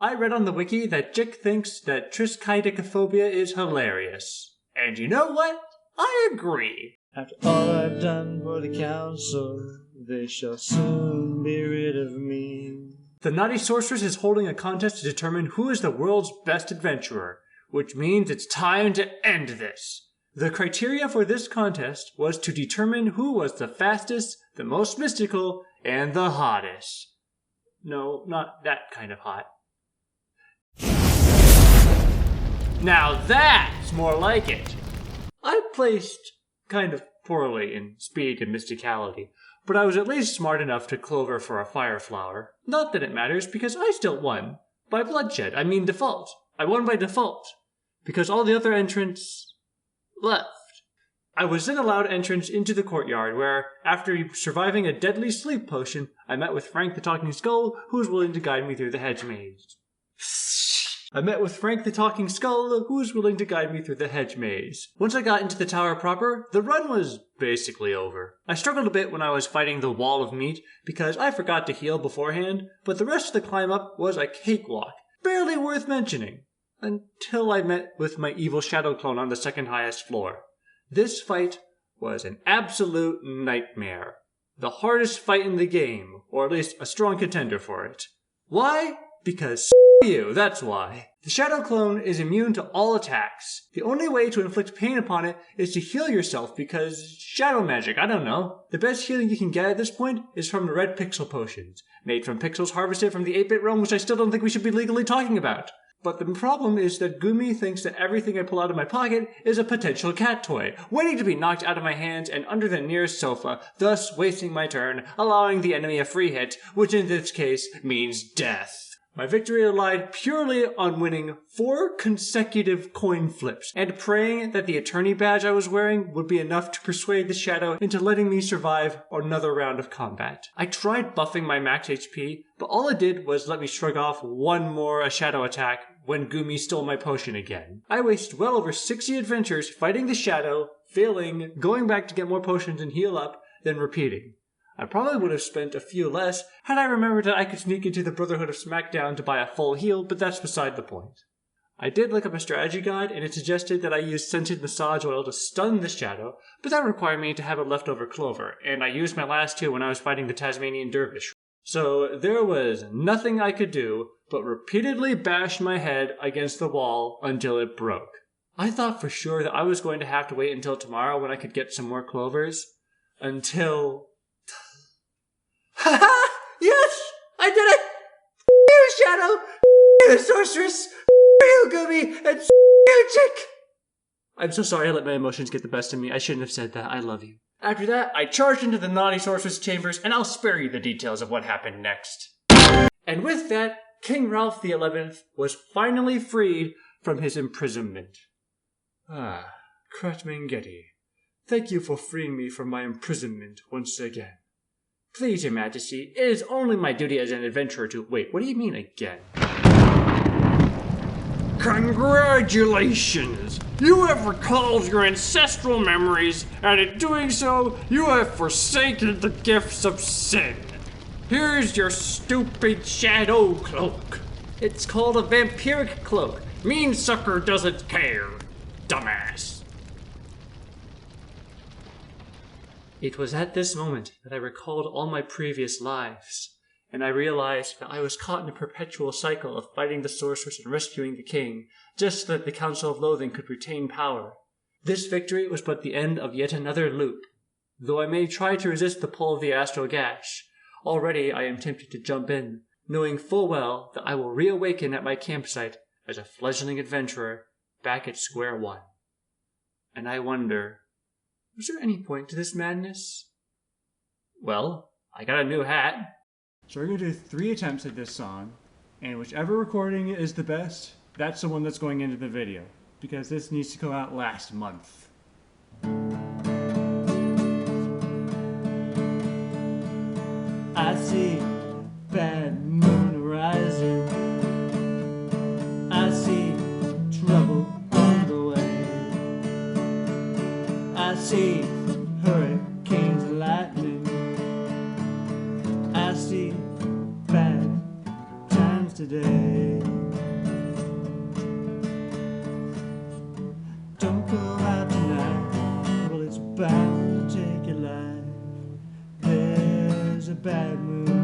I read on the wiki that Jick thinks that triskaidekaphobia is hilarious. And you know what? I agree. After all I've done for the council, they shall soon be rid of me. The Naughty Sorceress is holding a contest to determine who is the world's best adventurer, which means it's time to end this. The criteria for this contest was to determine who was the fastest, the most mystical, and the hottest. No, not that kind of hot. Now that's more like it. I placed kind of poorly in speed and mysticality, but I was at least smart enough to clover for a fire flower. Not that it matters, because I still won. By bloodshed, I mean default. I won by default, because all the other entrants left. I was then allowed entrance into the courtyard, where, after surviving a deadly sleep potion, I met with Frank the Talking Skull, who was willing to guide me through the hedge maze. Once I got into the tower proper, the run was basically over. I struggled a bit when I was fighting the wall of meat, because I forgot to heal beforehand, but the rest of the climb up was a cakewalk, barely worth mentioning. Until I met with my evil shadow clone on the second highest floor. This fight was an absolute nightmare. The hardest fight in the game, or at least a strong contender for it. Why? Because you, that's why. The shadow clone is immune to all attacks. The only way to inflict pain upon it is to heal yourself because shadow magic, I don't know. The best healing you can get at this point is from the red pixel potions, made from pixels harvested from the 8-bit realm, which I still don't think we should be legally talking about. But the problem is that Gumi thinks that everything I pull out of my pocket is a potential cat toy, waiting to be knocked out of my hands and under the nearest sofa, thus wasting my turn, allowing the enemy a free hit, which in this case means death. My victory relied purely on winning 4 consecutive coin flips and praying that the attorney badge I was wearing would be enough to persuade the shadow into letting me survive another round of combat. I tried buffing my max HP, but all it did was let me shrug off one more shadow attack when Gumi stole my potion again. I wasted well over 60 adventures fighting the shadow, failing, going back to get more potions and heal up, then repeating. I probably would have spent a few less had I remembered that I could sneak into the Brotherhood of Smackdown to buy a full heal, but that's beside the point. I did look up a strategy guide, and it suggested that I use scented massage oil to stun the shadow, but that required me to have a leftover clover, and I used my last 2 when I was fighting the Tasmanian Dervish. So there was nothing I could do but repeatedly bash my head against the wall until it broke. I thought for sure that I was going to have to wait until tomorrow when I could get some more clovers, until... Ha-ha! Yes! I did it! You, Shadow! You, the Sorceress! You, Gumi! And you, Chick! I'm so sorry I let my emotions get the best of me. I shouldn't have said that. I love you. After that, I charged into the Naughty Sorceress chambers, and I'll spare you the details of what happened next. And with that, King Ralph the 11th was finally freed from his imprisonment. Cratmanghetti, thank you for freeing me from my imprisonment once again. Please, Your Majesty, it is only my duty as an adventurer to— Wait, what do you mean again? Congratulations! You have recalled your ancestral memories, and in doing so, you have forsaken the gifts of sin. Here's your stupid shadow cloak. It's called a vampiric cloak. Mean sucker doesn't care, dumbass. It was at this moment that I recalled all my previous lives, and I realized that I was caught in a perpetual cycle of fighting the sorceress and rescuing the king, just so that the Council of Loathing could retain power. This victory was but the end of yet another loop. Though I may try to resist the pull of the astral gash, already I am tempted to jump in, knowing full well that I will reawaken at my campsite as a fledgling adventurer back at square one. And I wonder, was there any point to this madness? Well, I got a new hat. So we're going to do 3 attempts at this song, and whichever recording is the best, that's the one that's going into the video, because this needs to go out last month. I see bad moon rising, I see trouble on the way, I see hurricanes and lightning, I see bad times today. Don't go out tonight, well, it's bound to take your life. There's a bad moon